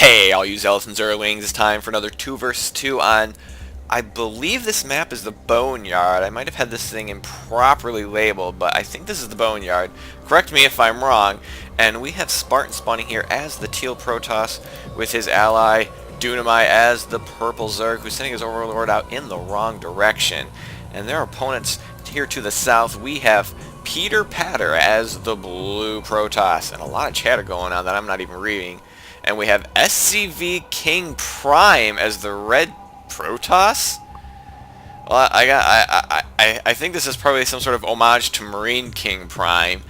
Hey, all you Zealots and Zerlings, it's time for another 2 versus 2 on, I believe this map is the Boneyard. I might have had this thing improperly labeled, but I think this is the Boneyard. Correct me if I'm wrong. And we have Spartan spawning here as the Teal Protoss with his ally Dunamai as the Purple Zerg, who's sending his Overlord out in the wrong direction. And their opponents here to the south, we have Peter Patter as the Blue Protoss. And a lot of chatter going on that I'm not even reading. And we have SCV King Prime as the Red Protoss. Well, I think this is probably some sort of homage to Marine King Prime.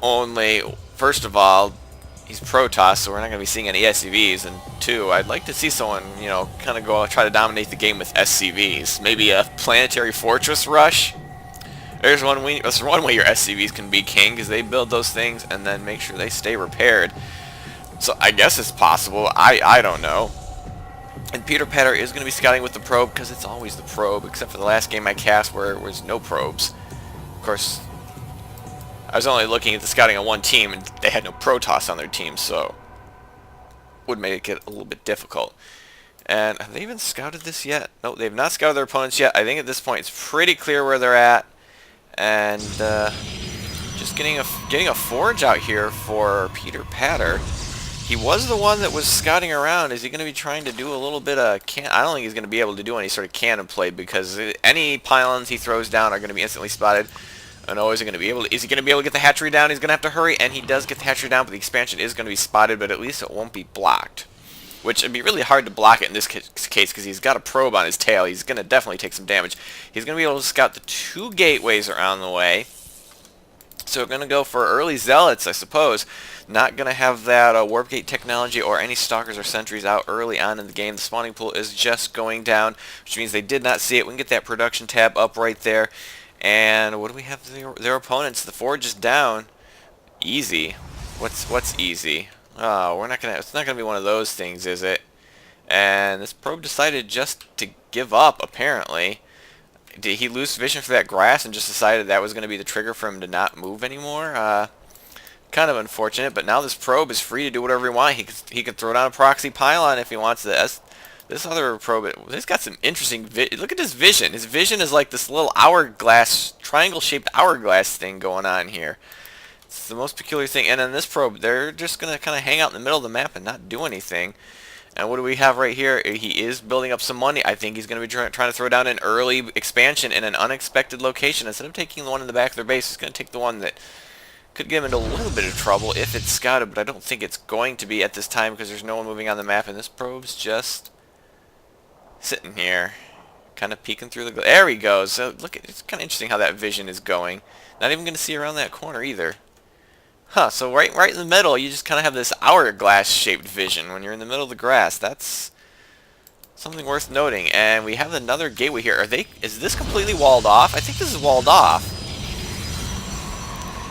Only, first of all, he's Protoss, so we're not going to be seeing any SCVs. And two, I'd like to see someone, kind of go try to dominate the game with SCVs. Maybe a planetary fortress rush. There's one way your SCVs can be king, because they build those things and then make sure they stay repaired. So I guess it's possible. I don't know. And Peter Patter is going to be scouting with the probe, because it's always the probe, except for the last game I cast where it was no probes. Of course, I was only looking at the scouting on one team, and they had no Protoss on their team, so would make it a little bit difficult. And have they even scouted this yet? No, they've not scouted their opponents yet. I think at this point it's pretty clear where they're at. And just getting a forge out here for Peter Patter. He was the one that was scouting around. Is he going to be trying to do a little bit of I don't think he's going to be able to do any sort of cannon play, because any pylons he throws down are going to be instantly spotted. And is he going to be able to get the hatchery down? He's going to have to hurry, and he does get the hatchery down, but the expansion is going to be spotted, but at least it won't be blocked. Which would be really hard to block it in this case, because he's got a probe on his tail. He's going to definitely take some damage. He's going to be able to scout the 2 gateways around the way. So we're going to go for early Zealots, I suppose. Not going to have that warp gate technology or any stalkers or sentries out early on in the game. The spawning pool is just going down, which means they did not see it. We can get that production tab up right there. And what do we have their opponents? The forge is down. Easy. What's easy? Oh, it's not gonna be one of those things, is it? And this probe decided just to give up, apparently. Did he lose vision for that grass and just decided that was going to be the trigger for him to not move anymore? Kind of unfortunate, but now this probe is free to do whatever he wants. He can throw down a proxy pylon if he wants this. This other probe, he's got some interesting look at his vision. His vision is like this little hourglass, triangle-shaped hourglass thing going on here. It's the most peculiar thing. And then this probe, they're just going to kind of hang out in the middle of the map and not do anything. And what do we have right here? He is building up some money. I think he's going to be trying to throw down an early expansion in an unexpected location. Instead of taking the one in the back of their base, he's going to take the one that could get him into a little bit of trouble if it's scouted, but I don't think it's going to be at this time because there's no one moving on the map, and this probe's just sitting here, kind of peeking through the there he goes. So look, it's kind of interesting how that vision is going. Not even going to see around that corner either. Huh, so right in the middle, you just kind of have this hourglass-shaped vision when you're in the middle of the grass. That's something worth noting. And we have another gateway here. Is this completely walled off? I think this is walled off.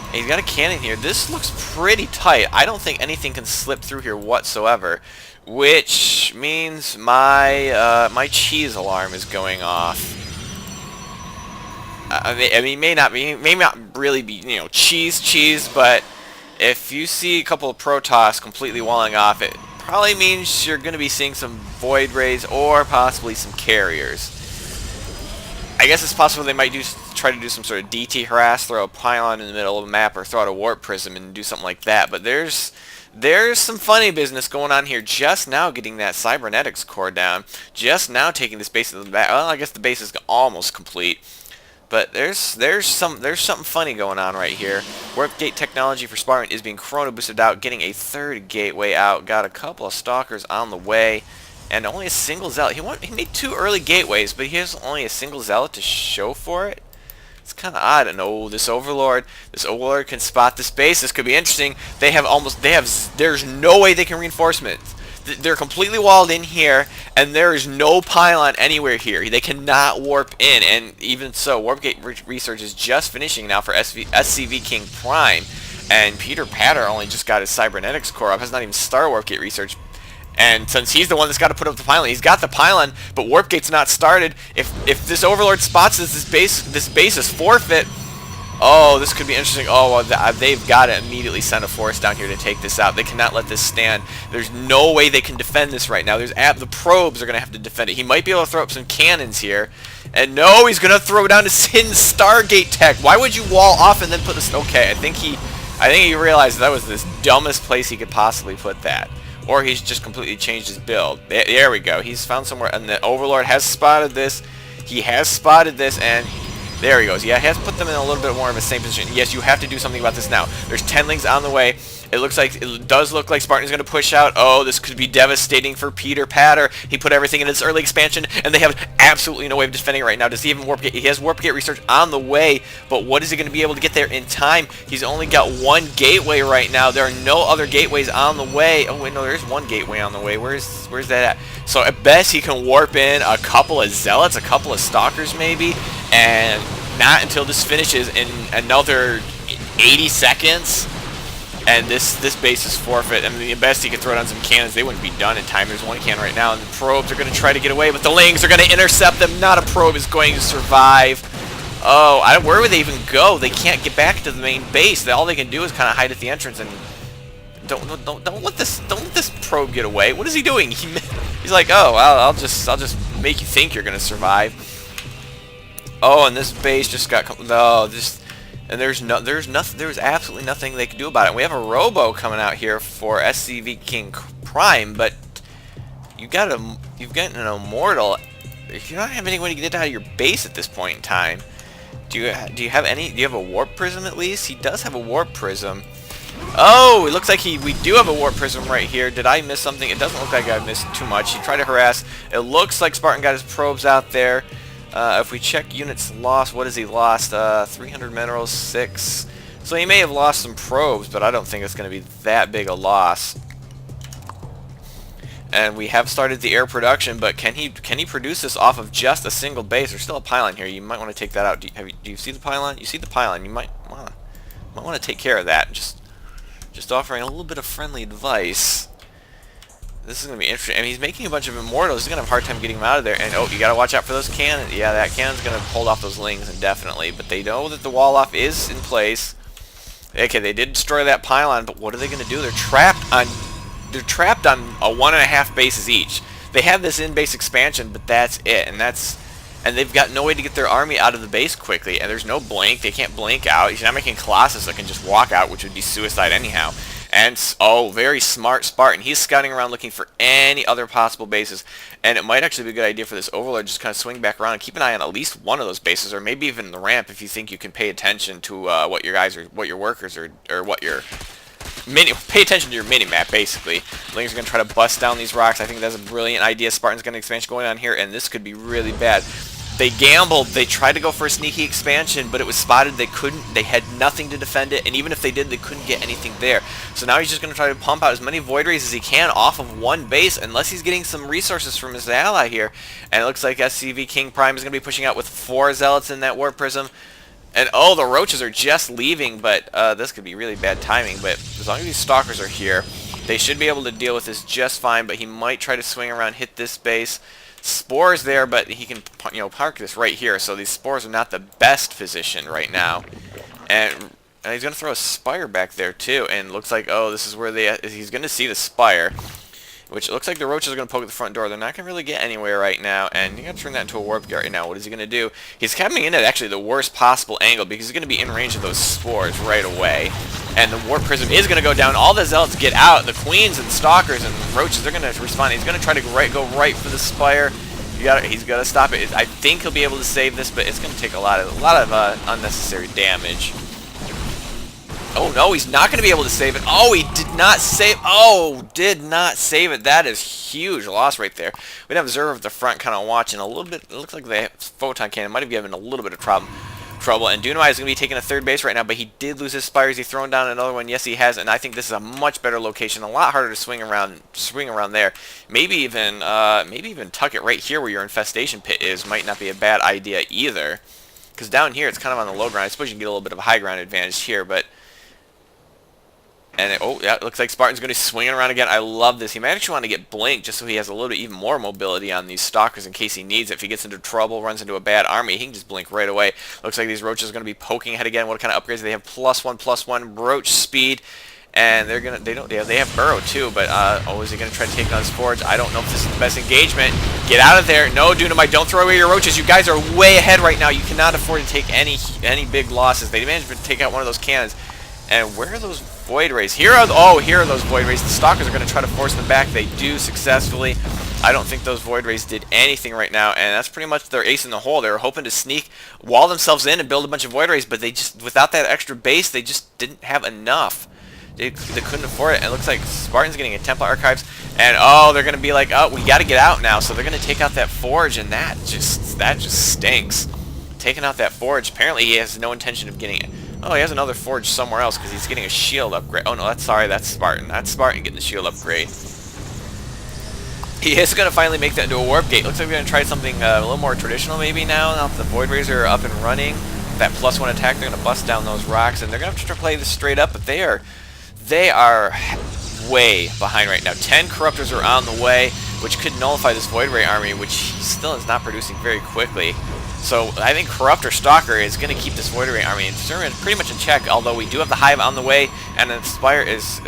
And he's got a cannon here. This looks pretty tight. I don't think anything can slip through here whatsoever, which means my cheese alarm is going off. I mean, may not really be, cheese, but if you see a couple of Protoss completely walling off, it probably means you're going to be seeing some Void Rays or possibly some carriers. I guess it's possible they might try to do some sort of DT harass, throw a pylon in the middle of the map, or throw out a warp prism and do something like that. But there's some funny business going on here. Just now getting that cybernetics core down. Just now taking this base to the back. Well, I guess the base is almost complete. But there's something funny going on right here. Warp gate technology for Spartan is being chrono boosted out, getting a 3rd gateway out. Got a couple of stalkers on the way, and only a single zealot. He made 2 early gateways, but he has only a single zealot to show for it. It's kind of odd. And this overlord can spot this base. This could be interesting. There's no way they can reinforcements. They're completely walled in here, and there is no pylon anywhere here. They cannot warp in, and even so, warp gate research is just finishing now for SCV King Prime, and Peter Patter only just got his cybernetics core up, has not even started warp gate research. And since he's the one that's got to put up the pylon, he's got the pylon, but warp gate's not started. If this overlord spots this base is forfeit. Oh, this could be interesting. Oh, well, they've got to immediately send a force down here to take this out. They cannot let this stand. There's no way they can defend this right now. The probes are going to have to defend it. He might be able to throw up some cannons here. And no, he's going to throw down his hidden Stargate tech. Why would you wall off and then put this? Okay, I think he realized that was the dumbest place he could possibly put that. Or he's just completely changed his build. There we go. He's found somewhere, and the Overlord has spotted this. He has spotted this, and there he goes. Yeah, he has put them in a little bit more of a same position. Yes, you have to do something about this now. There's 10lings on the way. It does look like Spartan's going to push out. Oh, this could be devastating for Peter Patter. He put everything in his early expansion, and they have absolutely no way of defending it right now. Does he even warp gate? He has warp gate research on the way, but what is he going to be able to get there in time? He's only got one gateway right now. There are no other gateways on the way. Oh wait, no, there's one gateway on the way. Where's that at? So at best he can warp in a couple of zealots, a couple of stalkers maybe, and not until this finishes in another 80 seconds. And this base is forfeit. I mean, the best he could throw down some cannons. They wouldn't be done in time. There's one cannon right now, and the probes are going to try to get away, but the lings are going to intercept them. Not a probe is going to survive. Oh, where would they even go? They can't get back to the main base. All they can do is kind of hide at the entrance and don't let this probe get away. What is he doing? He's like, oh, I'll just make you think you're going to survive. Oh, and this base just got and there's absolutely nothing they can do about it. We have a robo coming out here for SCV King Prime, but you've got an immortal. If you don't have any way to get it out of your base at this point in time, do you have a warp prism at least? He does have a warp prism. Oh, it looks like we do have a warp prism right here. Did I miss something? It doesn't look like I missed too much. He tried to harass. It looks like Spartan got his probes out there. If we check units lost, what has he lost? 300 minerals, 6. So he may have lost some probes, but I don't think it's going to be that big a loss. And we have started the air production, but can he produce this off of just a single base? There's still a pylon here. You might want to take that out. Do you see the pylon? You see the pylon. You might want to take care of that. Just offering a little bit of friendly advice. This is going to be interesting. I mean, he's making a bunch of immortals. He's going to have a hard time getting them out of there. And, oh, you got to watch out for those cannons. Yeah, that cannon's going to hold off those lings indefinitely. But they know that the wall-off is in place. Okay, they did destroy that pylon, but what are they going to do? They're trapped on a 1.5 bases each. They have this in-base expansion, but that's it. And they've got no way to get their army out of the base quickly. And there's no blink. They can't blink out. He's not making Colossus that can just walk out, which would be suicide anyhow. And, oh, very smart Spartan. He's scouting around looking for any other possible bases. And it might actually be a good idea for this Overlord just kind of swing back around and keep an eye on at least one of those bases, or maybe even the ramp if you think you can pay attention to what your workers are, or what your pay attention to your mini-map, basically. Lings are going to try to bust down these rocks. I think that's a brilliant idea. Spartan's got an expansion going on here, and this could be really bad. They gambled. They tried to go for a sneaky expansion, but it was spotted. They couldn't. They had nothing to defend it, and even if they did, they couldn't get anything there. So now he's just going to try to pump out as many Void Rays as he can off of one base, unless he's getting some resources from his ally here. And it looks like SCV King Prime is going to be pushing out with 4 Zealots in that Warp Prism. And, oh, the Roaches are just leaving, but this could be really bad timing. But as long as these Stalkers are here, they should be able to deal with this just fine, but he might try to swing around, hit this base. Spores there, but he can, park this right here, so these spores are not the best position right now. And he's going to throw a spire back there too, and looks like, oh, this is where he's going to see the spire, which it looks like the Roaches are going to poke at the front door. They're not going to really get anywhere right now, and you got to turn that into a warp gate right now. What is he going to do? He's coming in at actually the worst possible angle, because he's going to be in range of those spores right away. And the Warp Prism is going to go down. All the Zealots get out. The Queens and Stalkers and Roaches, they're going to respond. He's going to try to go right for the Spire. He's got to stop it. I think he'll be able to save this, but it's going to take a lot of unnecessary damage. Oh, no, he's not going to be able to save it. Oh, he did not save. Oh, did not save it. That is huge loss right there. We have Observer at the front kind of watching a little bit. It looks like the Photon Cannon might have given a little bit of trouble. And Dunamai is going to be taking a 3rd base right now, but he did lose his Spires. He's thrown down another one. Yes, he has, and I think this is a much better location. A lot harder to swing around there. Maybe even tuck it right here where your infestation pit is. Might not be a bad idea either. Because down here, it's kind of on the low ground. I suppose you can get a little bit of a high ground advantage here, but And oh, yeah, it looks like Spartan's going to be swinging around again. I love this. He might actually want to get Blink just so he has a little bit even more mobility on these Stalkers in case he needs it. If he gets into trouble, runs into a bad army, he can just Blink right away. Looks like these Roaches are going to be poking ahead again. What kind of upgrades do they have? +1/+1 Roach speed. And they have Burrow too, but oh, is he going to try to take on this Forge? I don't know if this is the best engagement. Get out of there. No, Dunamite, don't throw away your Roaches. You guys are way ahead right now. You cannot afford to take any big losses. They managed to take out one of those cannons. And where are those Void Rays? Here are those Void Rays. The Stalkers are going to try to force them back. They do successfully. I don't think those Void Rays did anything right now, and that's pretty much their ace in the hole. They were hoping to sneak, wall themselves in, and build a bunch of Void Rays, but they just, without that extra base, they just didn't have enough. They couldn't afford it. And it looks like Spartan's getting a Temple Archives, and oh, they're going to be like, oh, we got to get out now. So they're going to take out that Forge, and that just stinks. Taking out that Forge. Apparently, he has no intention of getting it. Oh, he has another Forge somewhere else because he's getting a shield upgrade. Oh, no, that's Spartan. That's Spartan getting the shield upgrade. He is going to finally make that into a Warp Gate. Looks like we're going to try something a little more traditional maybe now that the Void Rays are up and running. That +1 attack, they're going to bust down those rocks, and they're going to have to play this straight up, but they are way behind right now. 10 Corruptors are on the way, which could nullify this Void Ray army, which he still is not producing very quickly. So I think Corruptor Stalker is going to keep this Void Ray army pretty much in check, although we do have the Hive on the way, and the Spire is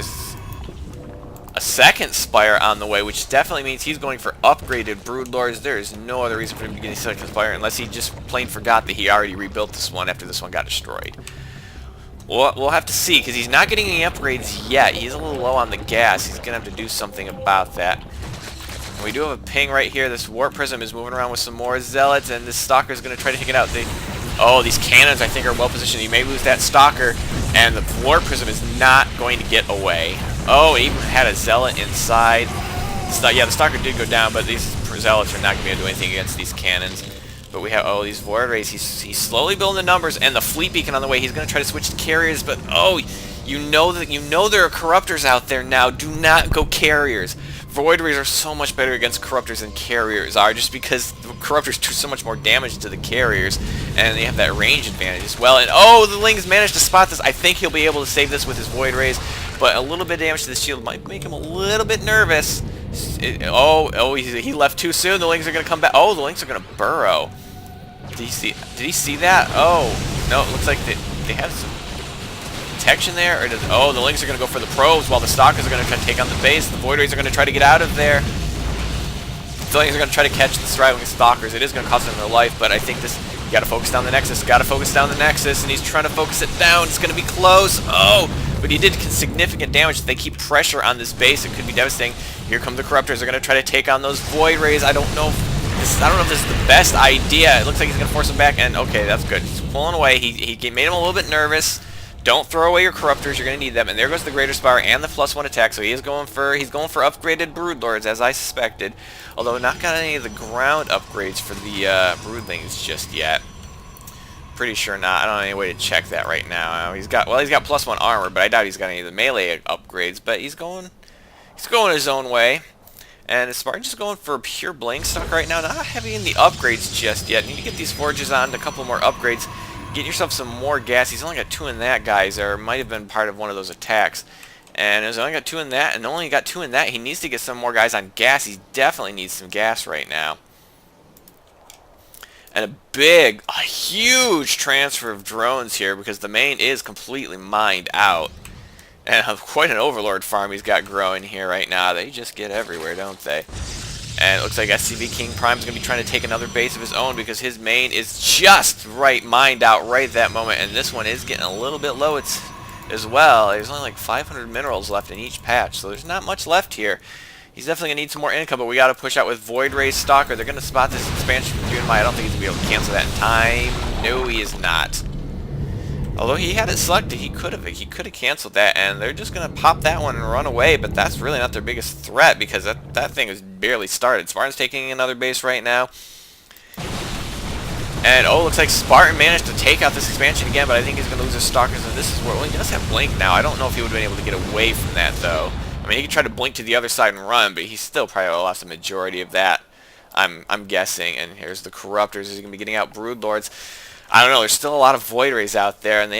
a second Spire on the way, which definitely means he's going for upgraded Broodlords. There is no other reason for him to get a second Spire unless he just plain forgot that he already rebuilt this one after this one got destroyed. We'll have to see, because he's not getting any upgrades yet. He's a little low on the gas. He's going to have to do something about that. And we do have a ping right here. This Warp Prism is moving around with some more Zealots, and this Stalker is going to try to take it out. Oh, these cannons, I think, are well positioned. You may lose that Stalker, and the Warp Prism is not going to get away. Oh, it even had a Zealot inside. Yeah, the Stalker did go down, but these Zealots are not going to be able to do anything against these cannons. But we have, oh, these Void Rays. He's slowly building the numbers, and the Fleet Beacon on the way. He's going to try to switch to carriers, but oh, you know there are Corruptors out there now. Do not go carriers. Void Rays are so much better against Corruptors than carriers are, just because the Corruptors do so much more damage to the carriers, and they have that range advantage as well. And oh, the Ling's managed to spot this. I think he'll be able to save this with his Void Rays, but a little bit of damage to the shield might make him a little bit nervous. He left too soon. The Lings are going to come back. Oh, the Lings are going to burrow. Did he see that? Oh, no, it looks like they have some protection there. Or oh, the Lings are going to go for the probes while the Stalkers are going to try to take on the base. The Void Rays are going to try to get out of there. The Lings are going to try to catch the straddling Stalkers. It is going to cost them their life, but I think you got to focus down the Nexus. Got to focus down the Nexus, and he's trying to focus it down. It's going to be close. Oh, but he did significant damage. If they keep pressure on this base, it could be devastating. Here come the Corruptors. They're going to try to take on those Void Rays. I don't know if this is the best idea. It looks like he's going to force him back, and okay, that's good. He's pulling away. He made him a little bit nervous. Don't throw away your Corruptors. You're going to need them. And there goes the Greater Spire and the +1 attack. So he's going for upgraded Broodlords, as I suspected. Although not got any of the ground upgrades for the Broodlings just yet. Pretty sure not. I don't know any way to check that right now. He's got +1 armor, but I doubt he's got any of the melee upgrades. But he's going his own way. And Spartan's just going for pure Blink stock right now. Not heavy in the upgrades just yet. Need to get these Forges on, a couple more upgrades. Get yourself some more gas. He's only got 2 in that, guys. Or might have been part of one of those attacks. And he's only got 2 in that, and only got 2 in that. He needs to get some more guys on gas. He definitely needs some gas right now. And a huge transfer of drones here because the main is completely mined out. And quite an Overlord farm he's got growing here right now. They just get everywhere, don't they? And it looks like SCV King Prime's going to be trying to take another base of his own because his main is just mined out right at that moment. And this one is getting a little bit low as well. There's only like 500 minerals left in each patch, so there's not much left here. He's definitely going to need some more income, but we got to push out with Void Ray Stalker. They're going to spot this expansion from Dunamite. I don't think he's going to be able to cancel that in time. No, he is not. Although he had it selected, he could have canceled that, and they're just going to pop that one and run away, but that's really not their biggest threat because that thing is barely started. Spartan's taking another base right now. And, oh, looks like Spartan managed to take out this expansion again, but I think he's going to lose his Stalkers, and this is where, well, he does have Blink now. I don't know if he would have been able to get away from that, though. I mean, he could try to Blink to the other side and run, but he still probably lost the majority of that, I'm guessing. And here's the Corruptors. He's going to be getting out Broodlords. I don't know. There's still a lot of Void Rays out there, and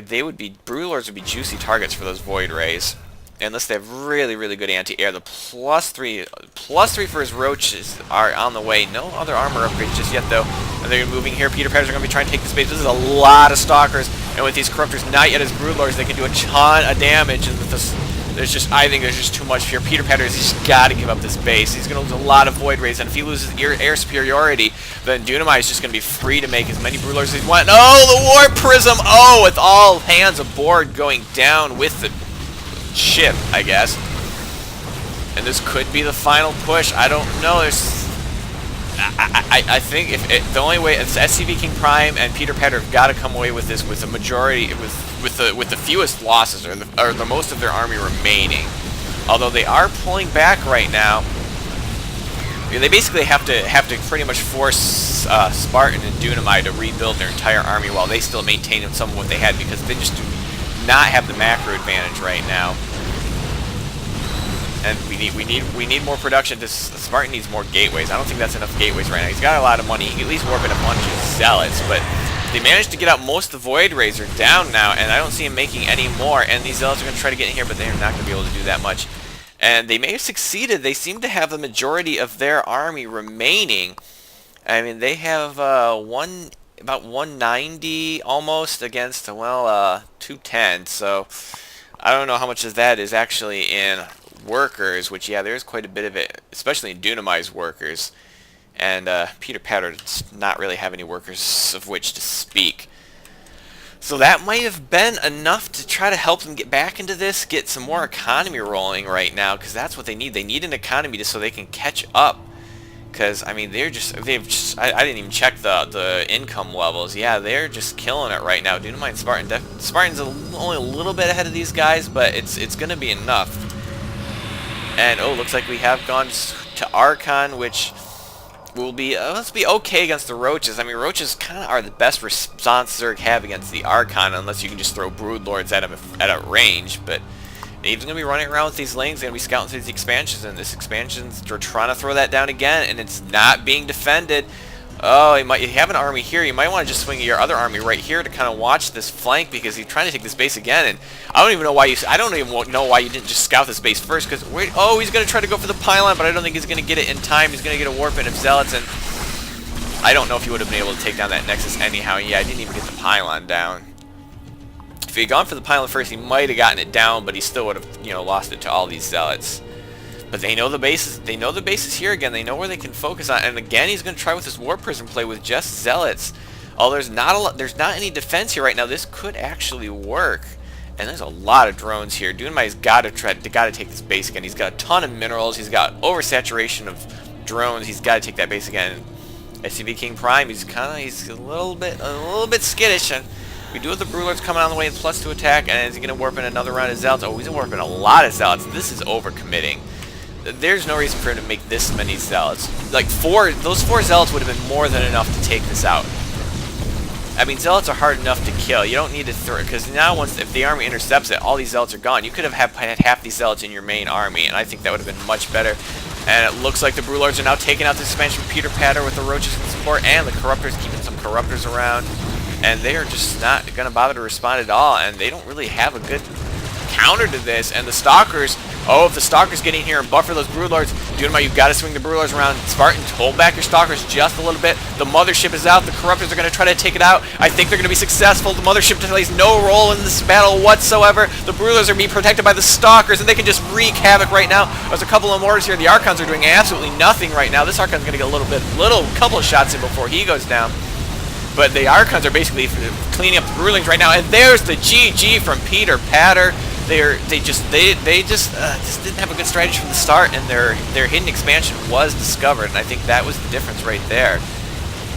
they would be Brood Lords would be juicy targets for those Void Rays, unless they have really really good anti-air. The +3 for his roaches are on the way. No other armor upgrades just yet though. And they're moving here. Peter Patters are going to be trying to take this base. This is a lot of Stalkers, and with these Corruptors not yet as Brood Lords, they can do a ton of damage. And with this, I think there's just too much here. Peter Patters, he's got to give up this base. He's going to lose a lot of Void Rays, and if he loses air superiority, then Dunamite is just going to be free to make as many Brood Lords as he wants. Oh, the Warp Prism! Oh, with all hands aboard going down with the ship, I guess. And this could be the final push. I don't know. I think the only way it's SCV King Prime and Peter Patter have got to come away with this with the majority with the fewest losses or the most of their army remaining. Although they are pulling back right now, they basically have to pretty much force Spartan and Dunamite to rebuild their entire army while they still maintain some of what they had, because they just do not have the macro advantage right now. And we need more production. Spartan needs more gateways. I don't think that's enough gateways right now. He's got a lot of money. He can at least warp in a bunch of zealots, but they managed to get out most of the Void Rays are down now, and I don't see him making any more. And these zealots are going to try to get in here, but they're not going to be able to do that much. And they may have succeeded. They seem to have the majority of their army remaining. I mean, they have about 190 almost against 210. So I don't know how much of that is actually in workers, which, yeah, there's quite a bit of it, especially in Dunamai's workers. And Peter Patter does not really have any workers of which to speak. So that might have been enough to try to help them get back into this, get some more economy rolling right now, because that's what they need. They need an economy just so they can catch up. Because, I mean, I didn't even check the income levels. Yeah, they're just killing it right now. Dunamite and Spartan. Spartan's only a little bit ahead of these guys, but it's going to be enough. And, oh, looks like we have gone to Archon, which will be, let's be okay against the Roaches. I mean, Roaches kind of are the best response Zerg have against the Archon, unless you can just throw Brood Lords at him at a range. But he's going to be running around with these lanes, going to be scouting through these expansions, and this expansion's, they're trying to throw that down again, and it's not being defended. Oh, you have an army here. You might want to just swing your other army right here to kind of watch this flank, because he's trying to take this base again. And I don't even know why you didn't just scout this base first. Because he's going to try to go for the pylon, but I don't think he's going to get it in time. He's going to get a warp in of zealots, and I don't know if he would have been able to take down that Nexus anyhow. Yeah, I didn't even get the pylon down. If he had gone for the pylon first, he might have gotten it down, but he still would have, lost it to all these zealots. But they know the bases. They know the bases here again. They know where they can focus on. And again, he's going to try with this War Prism play with just zealots. Although there's not any defense here right now. This could actually work. And there's a lot of drones here. Dunamai's got to take this base again. He's got a ton of minerals. He's got oversaturation of drones. He's got to take that base again. SCV King Prime. He's a little bit skittish. And we do have the Brood Lords coming on the way with +2 attack. And is he going to warp in another round of zealots? Oh, he's warping a lot of zealots. This is overcommitting. There's no reason for him to make this many zealots. Like those 4 zealots would have been more than enough to take this out. I mean, zealots are hard enough to kill. You don't need to throw it, because now if the army intercepts it, all these zealots are gone. You could have had half these zealots in your main army, and I think that would have been much better. And it looks like the Brood Lords are now taking out this expansion from Peter Patter with the Roaches in support, and the Corruptors, keeping some Corruptors around. And they are just not going to bother to respond at all, and they don't really have a good counter to this. And the Stalkers, if the Stalkers get in here and buffer those Brood Lords, Dunamite, you've got to swing the Brood Lords around. Spartans, hold back your Stalkers just a little bit. The Mothership is out. The Corruptors are going to try to take it out. I think they're going to be successful. The Mothership plays no role in this battle whatsoever. The Brood Lords are being protected by the Stalkers, and they can just wreak havoc right now. There's a couple of mortars here. The Archons are doing absolutely nothing right now. This Archon's going to get a couple of shots in before he goes down. But the Archons are basically cleaning up the Broodlings right now, and there's the GG from Peter Patter. They just didn't have a good strategy from the start, and their hidden expansion was discovered, and I think that was the difference right there.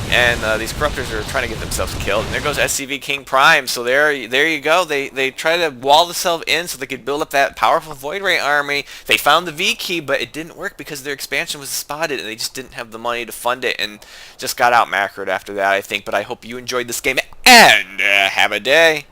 And these Corruptors are trying to get themselves killed. And there goes SCV King Prime. So there you go. They try to wall themselves in so they could build up that powerful Void Ray army. They found the V key, but it didn't work because their expansion was spotted, and they just didn't have the money to fund it, and just got out macroed after that, I think. But I hope you enjoyed this game, and have a day.